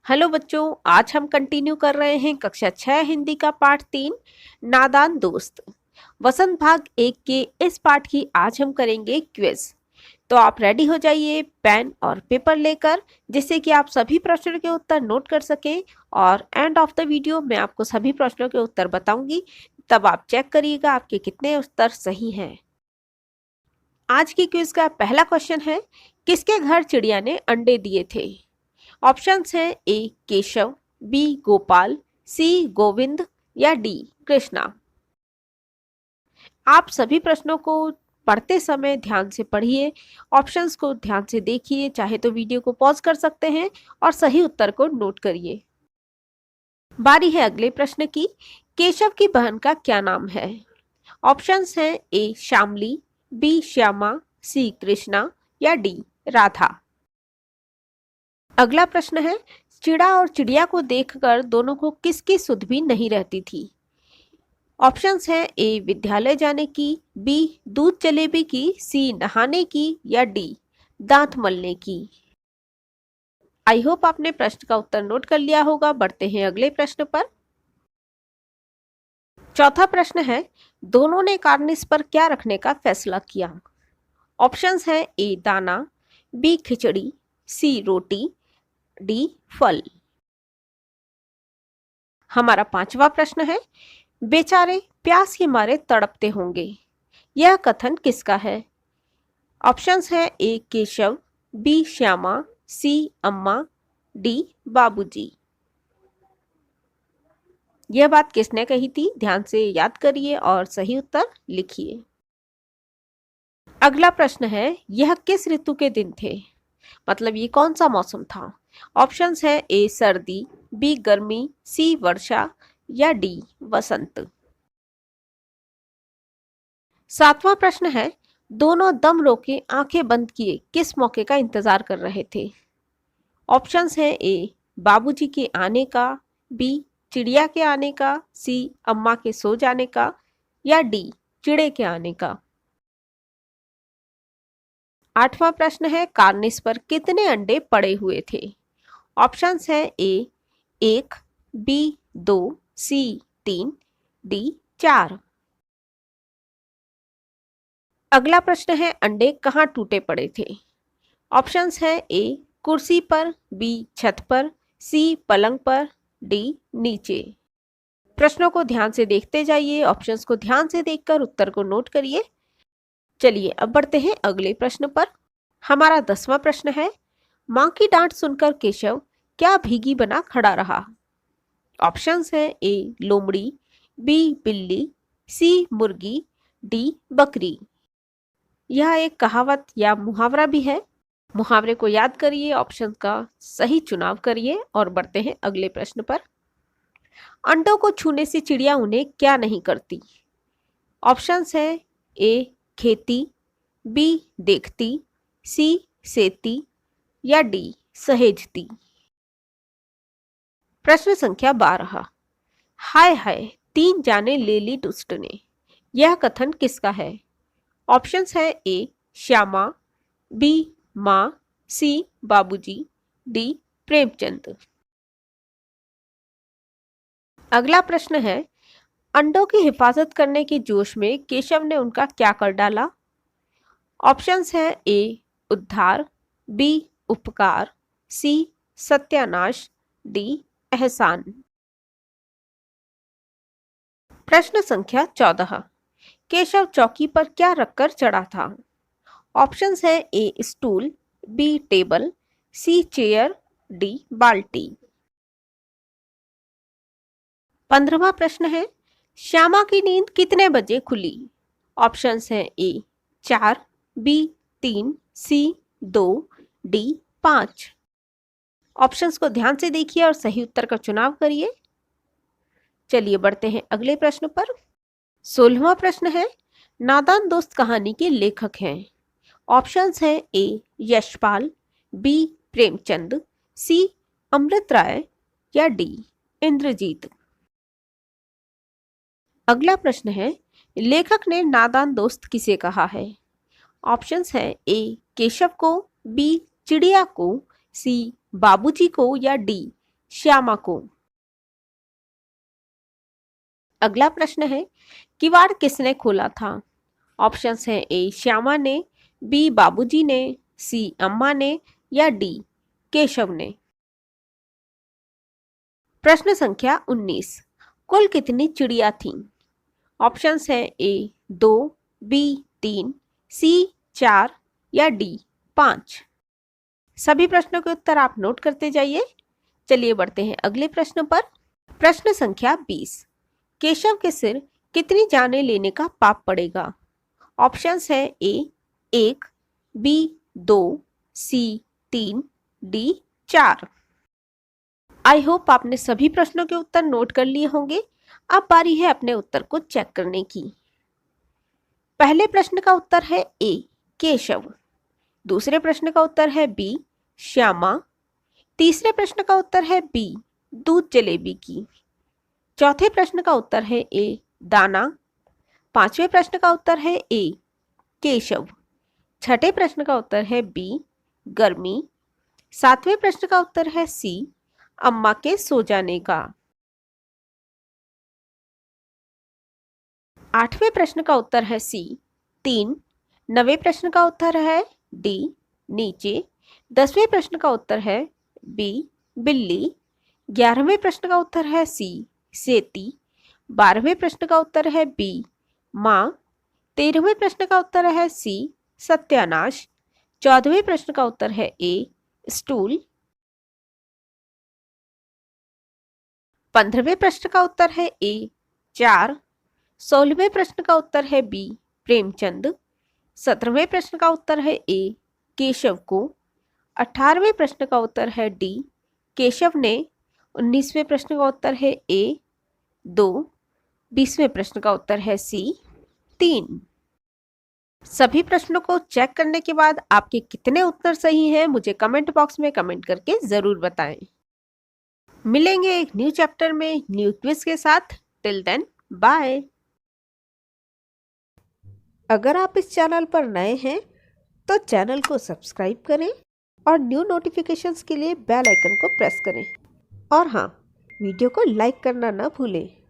Hello बच्चों, आज हम कंटिन्यू कर रहे हैं कक्षा 6 हिंदी का पाठ 3 नादान दोस्त। वसंत भाग 1 के इस पाठ की आज हम करेंगे क्विज। तो आप रेडी हो जाइए पेन और पेपर लेकर, जिससे कि आप सभी प्रश्नों के उत्तर नोट कर सकें और एंड ऑफ द वीडियो मैं आपको सभी प्रश्नों के उत्तर बताऊंगी। तब आप चेक करिएगा आपके कितने उत्तर सही हैं। आज की क्विज का पहला क्वेश्चन है, किसके घर चिड़िया ने अंडे दिए थे? ऑप्शंस हैं ए केशव, बी गोपाल, सी गोविंद या डी कृष्णा। आप सभी प्रश्नों को पढ़ते समय ध्यान से पढ़िए, ऑप्शंस को ध्यान से देखिए, चाहे तो वीडियो को पॉज कर सकते हैं और सही उत्तर को नोट करिए। बारी है अगले प्रश्न की, केशव की बहन का क्या नाम है? ऑप्शंस हैं ए श्यामली, बी श्यामा, सी कृष्णा या डी राधा। अगला प्रश्न है, चिड़ा और चिड़िया को देखकर दोनों को किसकी सुध भी नहीं रहती थी? ऑप्शंस हैं ए विद्यालय जाने की, बी दूध जलेबी की, सी नहाने की या डी दांत मलने की। आई होप आपने प्रश्न का उत्तर नोट कर लिया होगा। बढ़ते हैं अगले प्रश्न पर। चौथा प्रश्न है, दोनों ने कार्निस पर क्या रखने का फैसला किया? ऑप्शंस हैं ए दाना, बी खिचड़ी, सी रोटी, डी फल। हमारा पांचवा प्रश्न है, बेचारे प्यास के मारे तड़पते होंगे, यह कथन किसका है? ऑप्शंस है ए केशव, बी श्यामा, सी अम्मा, डी बाबूजी। यह बात किसने कही थी? ध्यान से याद करिए और सही उत्तर लिखिए। अगला प्रश्न है, यह किस ऋतु के दिन थे? मतलब ये कौन सा मौसम था? ऑप्शंस है ए सर्दी, बी गर्मी, सी वर्षा या डी वसंत। सातवां प्रश्न है, दोनों दम रोके आंखें बंद किए किस मौके का इंतजार कर रहे थे? ऑप्शंस है ए बाबूजी के आने का, बी चिड़िया के आने का, सी अम्मा के सो जाने का या डी चिड़े के आने का। आठवां प्रश्न है, कार्निस पर कितने अंडे पड़े हुए थे? ऑप्शंस है ए 1, बी 2, सी 3, डी 4। अगला प्रश्न है, अंडे कहाँ टूटे पड़े थे? ऑप्शंस है ए कुर्सी पर, बी छत पर, सी पलंग पर, डी नीचे। प्रश्नों को ध्यान से देखते जाइए, ऑप्शंस को ध्यान से देखकर उत्तर को नोट करिए। चलिए अब बढ़ते हैं अगले प्रश्न पर। हमारा 10वां प्रश्न है, मां की डांट सुनकर केशव क्या भीगी बना खड़ा रहा? ऑप्शंस है ए लोमड़ी, बी बिल्ली, सी मुर्गी, डी बकरी। यह एक कहावत या मुहावरा भी है। मुहावरे को याद करिए, ऑप्शन का सही चुनाव करिए और बढ़ते हैं अगले प्रश्न पर। अंडों को छूने से चिड़िया उन्हें क्या नहीं करती? ऑप्शंस है ए खेती, बी देखती, सी सेती या डी सहेजती। प्रश्न संख्या 12, हाय हाय 3 जाने ले ली दुष्ट ने, यह कथन किसका है? ऑप्शंस है ए श्यामा, बी मां, सी बाबूजी, डी प्रेमचंद। अगला प्रश्न है, अंडों की हिफाजत करने के जोश में केशव ने उनका क्या कर डाला? ऑप्शंस है ए उद्धार, बी उपकार, सी सत्यानाश, डी एहसान। प्रश्न संख्या 14, केशव चौकी पर क्या रखकर चढ़ा था? ऑप्शंस है ए स्टूल, बी टेबल, सी चेयर, डी बाल्टी। 15वां प्रश्न है, श्यामा की नींद कितने बजे खुली? ऑप्शंस है ए 4, बी 3, सी 2, डी 5। ऑप्शंस को ध्यान से देखिए और सही उत्तर का चुनाव करिए। चलिए बढ़ते हैं अगले प्रश्न पर। 16वां प्रश्न है, नादान दोस्त कहानी के लेखक हैं। ऑप्शंस हैं ए यशपाल, बी प्रेमचंद, सी अमृत राय या डी इंद्रजीत। अगला प्रश्न है, लेखक ने नादान दोस्त किसे कहा है? ऑप्शंस है ए केशव को, बी चिड़िया को, सी बाबूजी को या डी श्यामा को। अगला प्रश्न है, किवाड़ किसने खोला था? ऑप्शंस हैं ए श्यामा ने, बी बाबूजी ने, सी अम्मा ने या डी केशव ने। प्रश्न संख्या 19, कुल कितनी चिड़िया थीं? ऑप्शंस हैं ए 2, बी 3, सी 4 या डी 5। सभी प्रश्नों के उत्तर आप नोट करते जाइए। चलिए बढ़ते हैं अगले प्रश्न पर। प्रश्न संख्या 20, केशव के सिर कितनी जानें लेने का पाप पड़ेगा? ऑप्शंस हैं A 1, B 2, C 3, D 4। I hope आपने सभी प्रश्नों के उत्तर नोट कर लिए होंगे। अब बारी है अपने उत्तर को चेक करने की। पहले प्रश्न का उत्तर है ए केशव, दूसरे प्रश्न का उत्तर है बी श्यामा, तीसरे प्रश्न का उत्तर है बी दूध जलेबी की, चौथे प्रश्न का उत्तर है ए दाना, पांचवें प्रश्न का उत्तर है ए केशव, छठे प्रश्न का उत्तर है बी गर्मी, सातवें प्रश्न का उत्तर है सी अम्मा के सो जाने का, आठवें प्रश्न का उत्तर है सी 3, नवें प्रश्न का उत्तर है डी नीचे, 10वें प्रश्न का उत्तर है बी बिल्ली, 11वें प्रश्न का उत्तर है सी सेती, 12वें प्रश्न का उत्तर है बी माँ, 13वें प्रश्न का उत्तर है सी सत्यानाश, 14वें प्रश्न का उत्तर है ए स्टूल, 15वें प्रश्न का उत्तर है ए 4, 16वें प्रश्न का उत्तर है बी प्रेमचंद, 17वें प्रश्न का उत्तर है ए केशव को, 18वें प्रश्न का उत्तर है डी केशव ने, 19वें प्रश्न का उत्तर है ए 2, 20वें प्रश्न का उत्तर है सी 3। सभी प्रश्नों को चेक करने के बाद आपके कितने उत्तर सही हैं मुझे कमेंट बॉक्स में कमेंट करके जरूर बताएं। मिलेंगे एक न्यू चैप्टर में न्यू क्विज के साथ। Till then bye. अगर आप इस चैनल पर नए हैं तो चैनल को सब्सक्राइब करें और न्यू नोटिफिकेशंस के लिए बेल आइकन को प्रेस करें। और हाँ, वीडियो को लाइक करना ना भूलें।